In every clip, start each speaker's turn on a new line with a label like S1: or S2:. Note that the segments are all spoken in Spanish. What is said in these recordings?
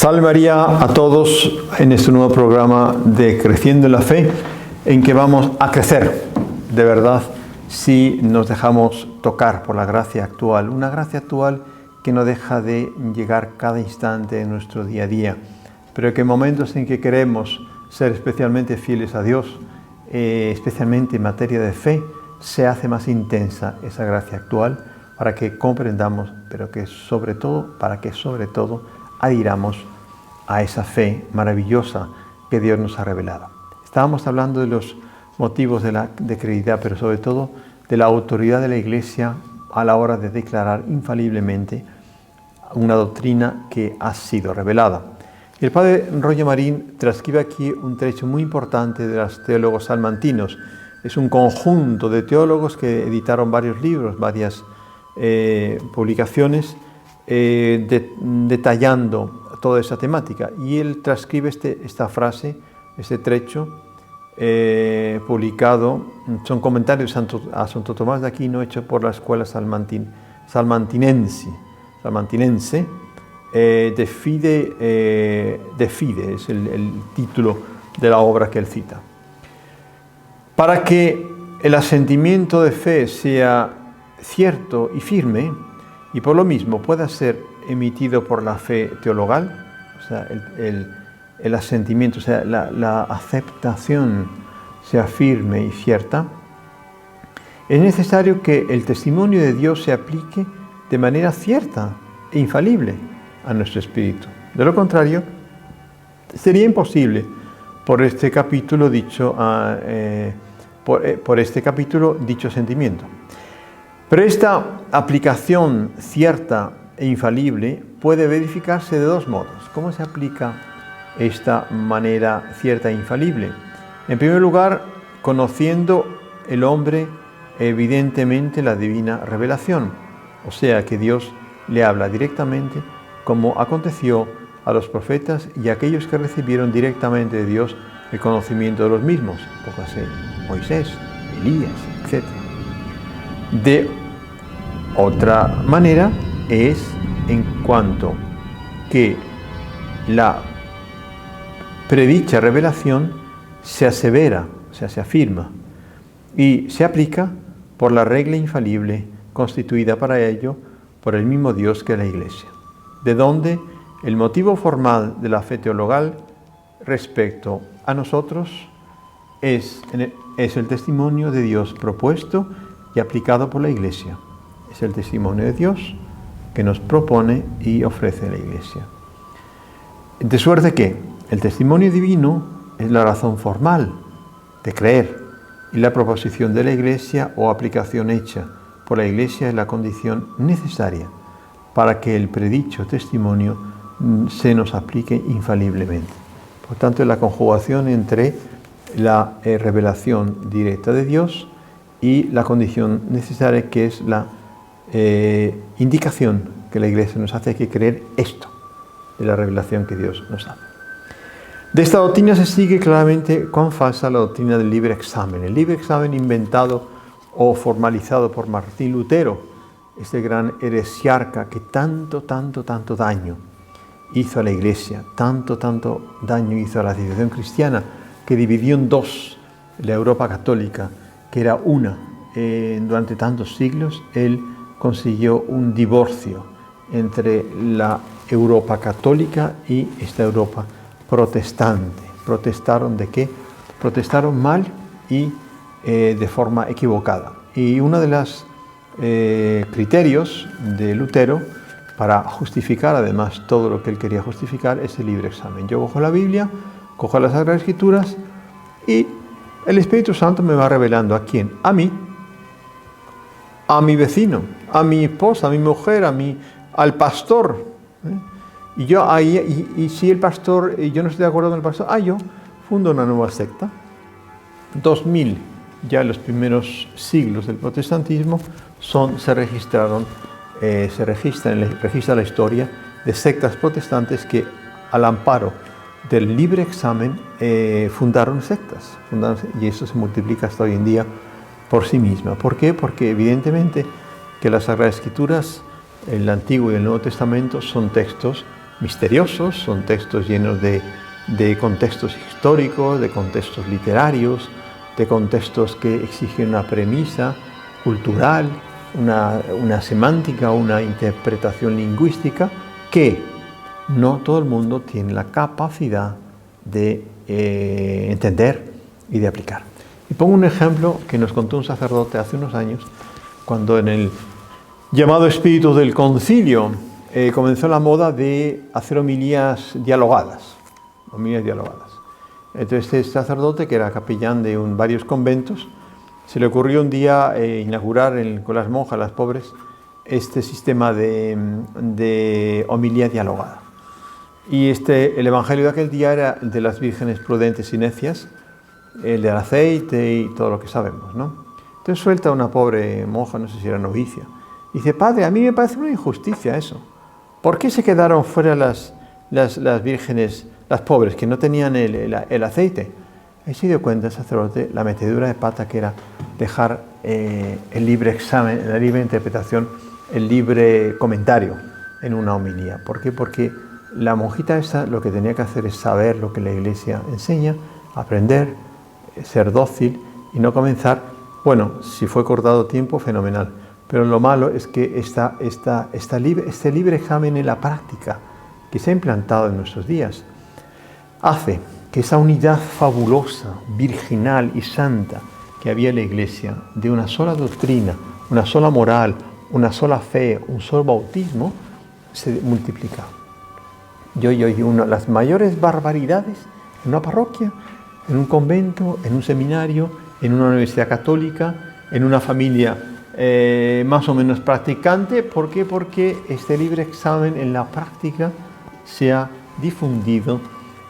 S1: Salve María a todos en este nuevo programa de Creciendo en la Fe, en que vamos a crecer de verdad si nos dejamos tocar por la gracia actual, una gracia actual que no deja de llegar cada instante en nuestro día a día, pero que en momentos en que queremos ser especialmente fieles a Dios, especialmente en materia de fe, se hace más intensa esa gracia actual para que comprendamos, pero que sobre todo, adhiramos a esa fe maravillosa que Dios nos ha revelado. Estábamos hablando de los motivos de credibilidad, pero sobre todo de la autoridad de la Iglesia a la hora de declarar infaliblemente una doctrina que ha sido revelada. El padre Roger Marín transcribe aquí un trecho muy importante de los teólogos salmantinos. Es un conjunto de teólogos que editaron varios libros, varias publicaciones, detallando toda esa temática. Y él transcribe esta frase, este trecho, publicado, son comentarios a Santo Tomás de Aquino hechos por la escuela salmantinense, de Fide, es el título de la obra que él cita. Para que el asentimiento de fe sea cierto y firme, y por lo mismo pueda ser emitido por la fe teologal, o sea, el asentimiento, o sea, la aceptación sea firme y cierta, es necesario que el testimonio de Dios se aplique de manera cierta e infalible a nuestro espíritu. De lo contrario, sería imposible por este capítulo dicho sentimiento. Pero esta aplicación cierta e infalible puede verificarse de dos modos. ¿Cómo se aplica esta manera cierta e infalible? En primer lugar, conociendo el hombre evidentemente la divina revelación, o sea que Dios le habla directamente, como aconteció a los profetas y a aquellos que recibieron directamente de Dios el conocimiento de los mismos, póngase Moisés, Elías, etc. De otra manera es en cuanto que la predicha revelación se asevera, o sea, se afirma y se aplica por la regla infalible constituida para ello por el mismo Dios que es la Iglesia, de donde el motivo formal de la fe teologal respecto a nosotros es el testimonio de Dios propuesto y aplicado por la Iglesia. Es el testimonio de Dios que nos propone y ofrece la Iglesia. De suerte que el testimonio divino es la razón formal de creer y la proposición de la Iglesia o aplicación hecha por la Iglesia es la condición necesaria para que el predicho testimonio se nos aplique infaliblemente. Por tanto, es la conjugación entre la revelación directa de Dios y la condición necesaria, que es la indicación que la Iglesia nos hace, que creer esto de la revelación que Dios nos hace. De esta doctrina se sigue claramente cuán falsa la doctrina del libre examen. El libre examen inventado o formalizado por Martín Lutero, este gran heresiarca que tanto daño hizo a la Iglesia, tanto daño hizo a la civilización cristiana, que dividió en dos la Europa católica, que era una. Durante tantos siglos, él consiguió un divorcio entre la Europa católica y esta Europa protestante. ¿Protestaron de qué? Protestaron mal y de forma equivocada. Y uno de los criterios de Lutero para justificar además todo lo que él quería justificar es el libre examen. Yo cojo la Biblia, cojo las Sagradas Escrituras y el Espíritu Santo me va revelando ¿a quién? A mí, a mi vecino, a mi esposa, a mi mujer, al pastor. Y yo ahí, y si el pastor, yo no estoy de acuerdo con el pastor, yo fundo una nueva secta. 2000, ya en los primeros siglos del protestantismo, se registra la historia de sectas protestantes que, al amparo del libre examen, fundaron sectas. Y eso se multiplica hasta hoy en día por sí misma. ¿Por qué? Porque evidentemente que las Sagradas Escrituras, el Antiguo y el Nuevo Testamento, son textos misteriosos, son textos llenos de contextos históricos, de contextos literarios, de contextos que exigen una premisa cultural, una semántica, una interpretación lingüística que no todo el mundo tiene la capacidad de entender y de aplicar. Y pongo un ejemplo que nos contó un sacerdote hace unos años, cuando en el llamado espíritu del concilio comenzó la moda de hacer homilías dialogadas. Entonces este sacerdote, que era capellán de varios conventos, se le ocurrió un día inaugurar con las monjas, las pobres, este sistema de homilía dialogada. Y el evangelio de aquel día era el de las vírgenes prudentes y necias, el del aceite y todo lo que sabemos, ¿no? Entonces suelta una pobre monja, no sé si era novicia, y dice: Padre, a mí me parece una injusticia eso. ¿Por qué se quedaron fuera las vírgenes, las pobres, que no tenían el aceite? Ahí se dio cuenta el sacerdote la metedura de pata que era dejar el libre examen, la libre interpretación, el libre comentario en una homilía. ¿Por qué? Porque la monjita esa lo que tenía que hacer es saber lo que la Iglesia enseña, aprender, ser dócil y no comenzar. Bueno, si fue cortado tiempo, fenomenal. Pero lo malo es que este libre examen en la práctica que se ha implantado en nuestros días hace que esa unidad fabulosa, virginal y santa que había en la Iglesia, de una sola doctrina, una sola moral, una sola fe, un solo bautismo, se multiplica. Yo oí las mayores barbaridades en una parroquia, en un convento, en un seminario, en una universidad católica, en una familia más o menos practicante. ¿Por qué? Porque este libre examen en la práctica se ha difundido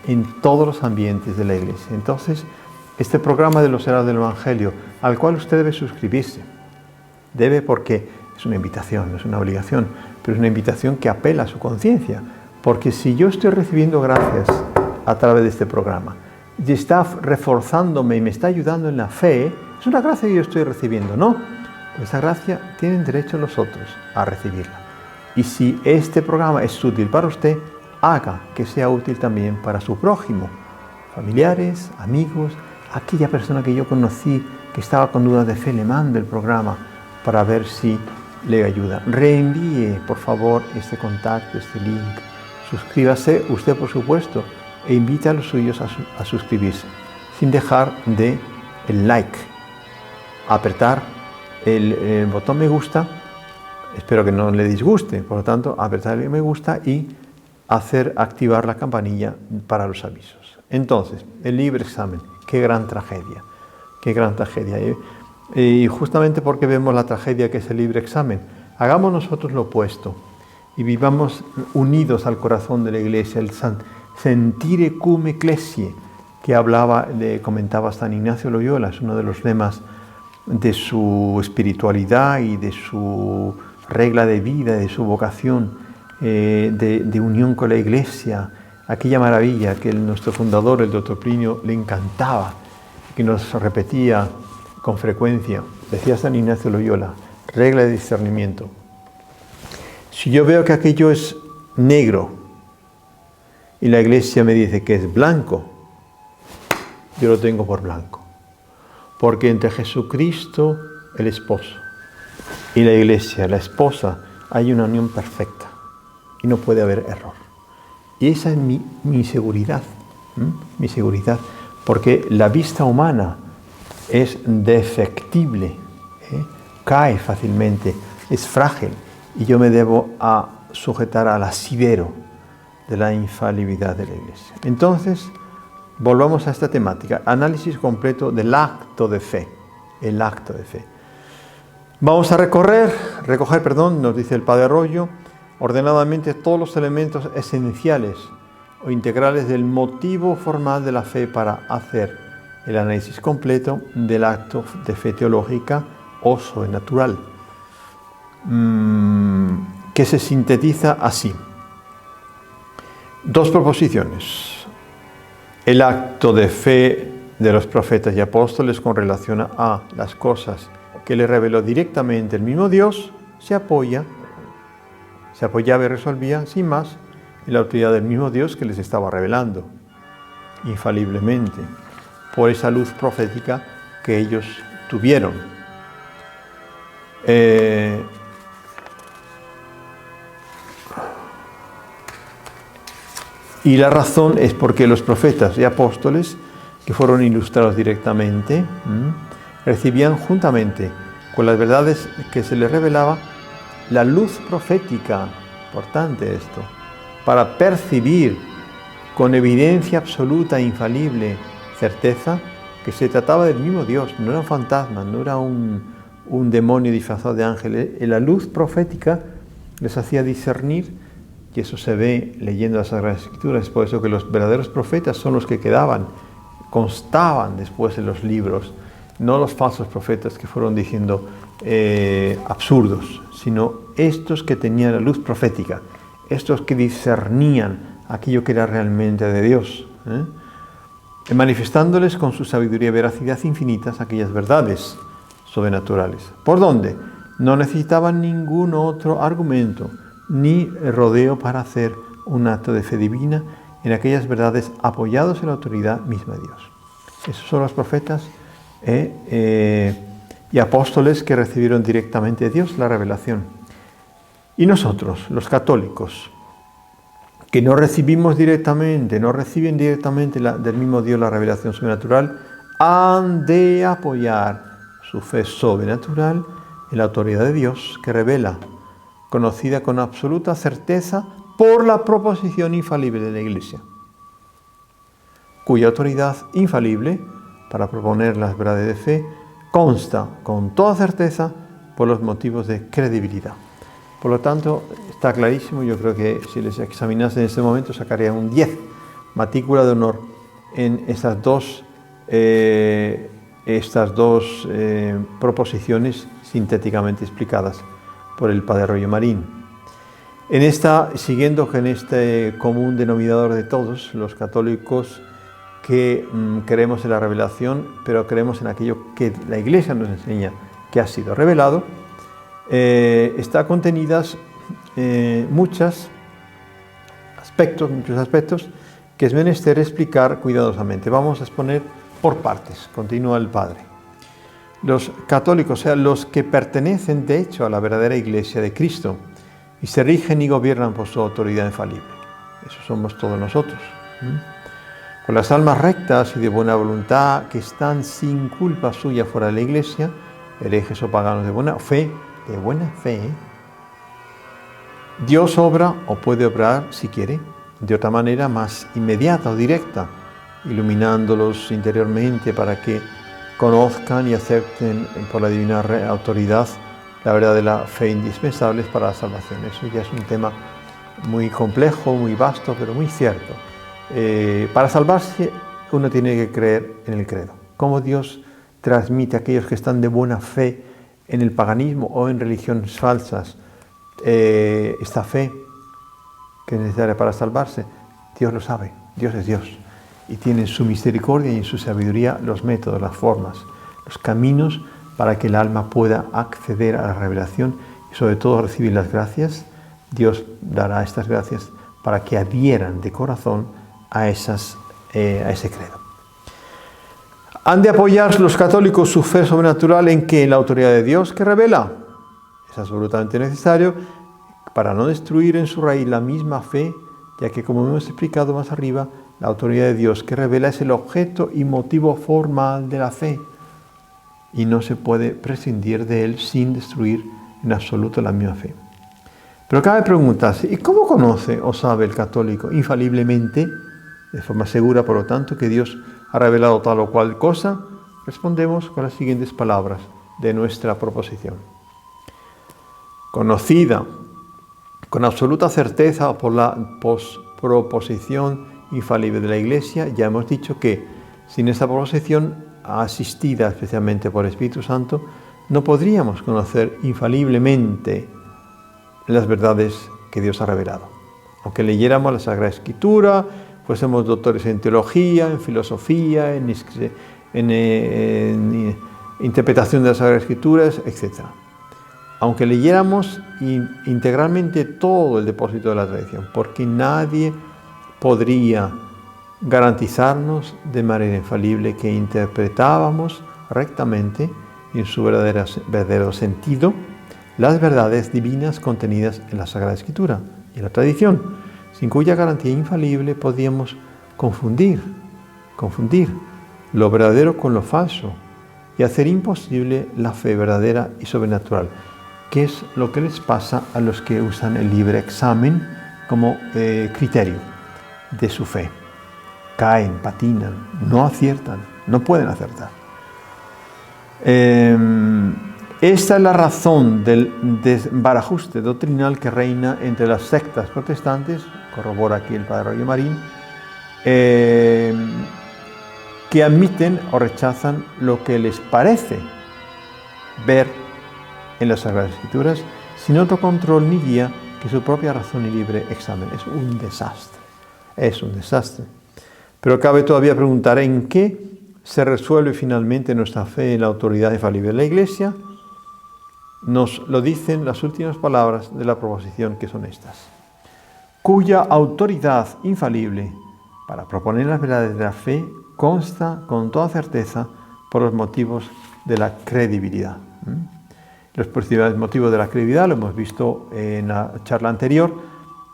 S1: en todos los ambientes de la Iglesia. Entonces, este programa de los Heraldos del Evangelio, al cual usted debe suscribirse, porque es una invitación, no es una obligación, pero es una invitación que apela a su conciencia, porque si yo estoy recibiendo gracias a través de este programa y está reforzándome y me está ayudando en la fe, es una gracia que yo estoy recibiendo, ¿no? Pues esa gracia tienen derecho los otros a recibirla. Y si este programa es útil para usted, haga que sea útil también para su prójimo, familiares, amigos, aquella persona que yo conocí que estaba con dudas de fe, le mando el programa para ver si le ayuda. Reenvíe, por favor, este contacto, este link. Suscríbase usted, por supuesto, e invite a los suyos a suscribirse, sin dejar de el like, apretar el botón me gusta. Espero que no le disguste, por lo tanto, apretar el me gusta y activar la campanilla para los avisos. Entonces, el libre examen, qué gran tragedia, qué gran tragedia. Y justamente porque vemos la tragedia que es el libre examen, hagamos nosotros lo opuesto y vivamos unidos al corazón de la Iglesia, el sentire cum ecclesiae, que comentaba San Ignacio Loyola, es uno de los lemas de su espiritualidad y de su regla de vida, de su vocación de unión con la Iglesia, aquella maravilla que nuestro fundador, el Dr. Plinio, le encantaba, que nos repetía con frecuencia. Decía San Ignacio Loyola, regla de discernimiento: si yo veo que aquello es negro y la Iglesia me dice que es blanco, yo lo tengo por blanco, porque entre Jesucristo, el esposo, y la Iglesia, la esposa, hay una unión perfecta y no puede haber error. Y esa es mi seguridad, mi seguridad, porque la vista humana es defectible, cae fácilmente, es frágil, y yo me debo a sujetar al asidero de la infalibilidad de la Iglesia. Entonces, volvamos a esta temática, análisis completo del acto de fe, el acto de fe. Vamos a recoger, nos dice el Padre Arroyo, ordenadamente todos los elementos esenciales o integrales del motivo formal de la fe para hacer el análisis completo del acto de fe teológica o sobrenatural, que se sintetiza así. Dos proposiciones. El acto de fe de los profetas y apóstoles con relación a las cosas que le reveló directamente el mismo Dios se apoyaba y resolvía sin más en la autoridad del mismo Dios que les estaba revelando, infaliblemente, por esa luz profética que ellos tuvieron. Y la razón es porque los profetas y apóstoles, que fueron ilustrados directamente, recibían juntamente con las verdades que se les revelaba la luz profética, importante esto, para percibir con evidencia absoluta e infalible certeza que se trataba del mismo Dios, no era un fantasma, no era un demonio disfrazado de ángel. La luz profética les hacía discernir, y eso se ve leyendo las Sagradas Escrituras. Es por eso que los verdaderos profetas son los que constaban después en los libros, no los falsos profetas que fueron diciendo absurdos, sino estos que tenían la luz profética, estos que discernían aquello que era realmente de Dios, manifestándoles con su sabiduría y veracidad infinitas aquellas verdades sobrenaturales. ¿Por dónde? No necesitaban ningún otro argumento ni rodeo para hacer un acto de fe divina en aquellas verdades apoyados en la autoridad misma de Dios. Esos son los profetas y apóstoles que recibieron directamente de Dios la revelación. Y nosotros, los católicos, que no reciben directamente del mismo Dios la revelación sobrenatural, han de apoyar su fe sobrenatural en la autoridad de Dios que revela, conocida con absoluta certeza por la proposición infalible de la Iglesia, cuya autoridad infalible para proponer las verdades de fe consta con toda certeza por los motivos de credibilidad. Por lo tanto, está clarísimo. Yo creo que si les examinase en este momento sacaría un 10, matrícula de honor, en estas dos proposiciones sintéticamente explicadas por el Padre Royo Marín. Siguiendo con este común denominador de todos, los católicos que creemos en la revelación, pero creemos en aquello que la Iglesia nos enseña que ha sido revelado, está contenidas muchos aspectos que es menester explicar cuidadosamente. Vamos a exponer por partes, continúa el Padre. Los católicos, o sea, los que pertenecen de hecho a la verdadera Iglesia de Cristo y se rigen y gobiernan por su autoridad infalible. Eso somos todos nosotros. Con las almas rectas y de buena voluntad que están sin culpa suya fuera de la Iglesia, herejes o paganos de buena fe, Dios obra o puede obrar, si quiere, de otra manera más inmediata o directa, iluminándolos interiormente para que conozcan y acepten por la divina autoridad la verdad de la fe indispensables para la salvación. Eso ya es un tema muy complejo, muy vasto, pero muy cierto. Para salvarse uno tiene que creer en el credo. Cómo Dios transmite a aquellos que están de buena fe en el paganismo o en religiones falsas esta fe que es necesaria para salvarse. Dios lo sabe, Dios es Dios. Y tiene en su misericordia y en su sabiduría los métodos, las formas, los caminos para que el alma pueda acceder a la revelación y sobre todo recibir las gracias. Dios dará estas gracias para que adhieran de corazón a ese credo. Han de apoyar los católicos su fe sobrenatural en que en la autoridad de Dios que revela. Es absolutamente necesario para no destruir en su raíz la misma fe, ya que como hemos explicado más arriba, la autoridad de Dios que revela es el objeto y motivo formal de la fe y no se puede prescindir de él sin destruir en absoluto la misma fe. Pero cabe preguntarse, ¿y cómo conoce o sabe el católico infaliblemente, de forma segura por lo tanto, que Dios ha revelado tal o cual cosa? Respondemos con las siguientes palabras de nuestra proposición. Conocida con absoluta certeza por la proposición infalible de la Iglesia, ya hemos dicho que sin esta proposición asistida especialmente por el Espíritu Santo, no podríamos conocer infaliblemente las verdades que Dios ha revelado. Aunque leyéramos la Sagrada Escritura, fuésemos doctores en teología, en filosofía, en interpretación de las Sagradas Escrituras, etc. aunque leyéramos integralmente todo el depósito de la tradición, porque nadie podría garantizarnos de manera infalible que interpretábamos rectamente y en su verdadero sentido las verdades divinas contenidas en la Sagrada Escritura y en la tradición, sin cuya garantía infalible podíamos confundir lo verdadero con lo falso y hacer imposible la fe verdadera y sobrenatural, que es lo que les pasa a los que usan el libre examen como criterio de su fe. Caen, patinan, no aciertan, no pueden acertar. Esta es la razón del desbarajuste doctrinal que reina entre las sectas protestantes, corrobora aquí el padre Roger Marín, que admiten o rechazan lo que les parece ver en las Sagradas Escrituras, sin otro control ni guía que su propia razón y libre examen. Es un desastre. Pero cabe todavía preguntar en qué se resuelve finalmente nuestra fe en la autoridad infalible de la Iglesia. Nos lo dicen las últimas palabras de la proposición, que son estas: cuya autoridad infalible para proponer las verdades de la fe consta con toda certeza por los motivos de la credibilidad. Los principales motivos de la credibilidad, lo hemos visto en la charla anterior,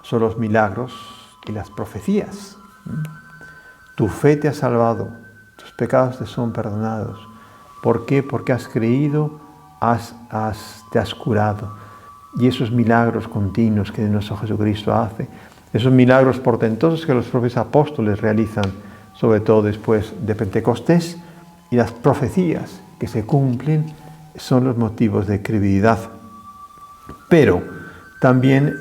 S1: son los milagros y las profecías. Tu fe te ha salvado, tus pecados te son perdonados. ¿Por qué? Porque has creído, te has curado. Y esos milagros continuos que nuestro Jesucristo hace, esos milagros portentosos que los propios apóstoles realizan, sobre todo después de Pentecostés, y las profecías que se cumplen, son los motivos de credibilidad. Pero también,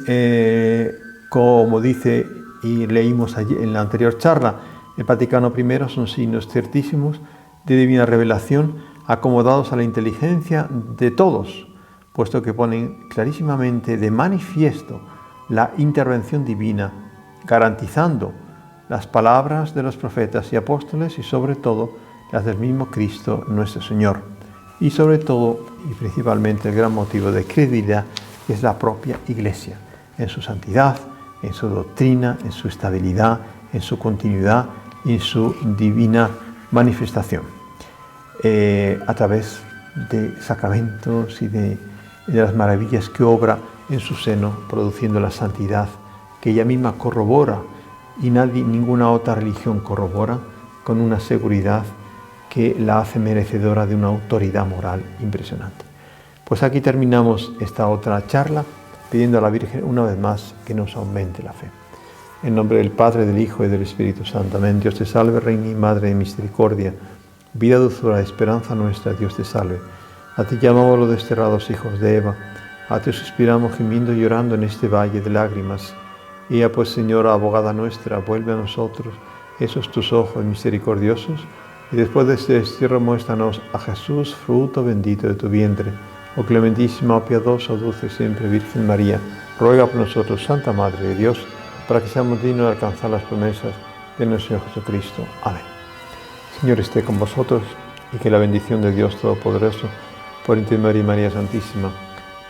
S1: como dice y leímos allí en la anterior charla, el Vaticano I son signos ciertísimos de divina revelación acomodados a la inteligencia de todos, puesto que ponen clarísimamente de manifiesto la intervención divina, garantizando las palabras de los profetas y apóstoles y sobre todo las del mismo Cristo nuestro Señor. Y sobre todo y principalmente el gran motivo de credibilidad es la propia Iglesia, en su santidad, en su doctrina, en su estabilidad, en su continuidad y en su divina manifestación, a través de sacramentos y de las maravillas que obra en su seno, produciendo la santidad que ella misma corrobora y ninguna otra religión corrobora, con una seguridad que la hace merecedora de una autoridad moral impresionante. Pues aquí terminamos esta otra charla, pidiendo a la Virgen una vez más que nos aumente la fe. En nombre del Padre, del Hijo y del Espíritu Santo. Amén. Dios te salve, Reina y Madre de misericordia, vida, dulzura, esperanza nuestra. Dios te salve. A ti llamamos los desterrados hijos de Eva, a ti suspiramos gimiendo y llorando en este valle de lágrimas. Ea pues, Señora, abogada nuestra, vuelve a nosotros esos tus ojos misericordiosos, y después de este destierro muéstranos a Jesús, fruto bendito de tu vientre. Oh clementísima, oh piadosa, oh dulce siempre Virgen María, ruega por nosotros, Santa Madre de Dios, para que seamos dignos de alcanzar las promesas de nuestro Señor Jesucristo. Amén. Señor esté con vosotros, y que la bendición de Dios Todopoderoso, por intermedio de María Santísima,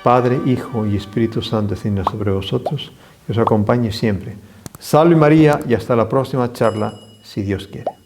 S1: Padre, Hijo y Espíritu Santo, descienda sobre vosotros y os acompañe siempre. Salve María, y hasta la próxima charla, si Dios quiere.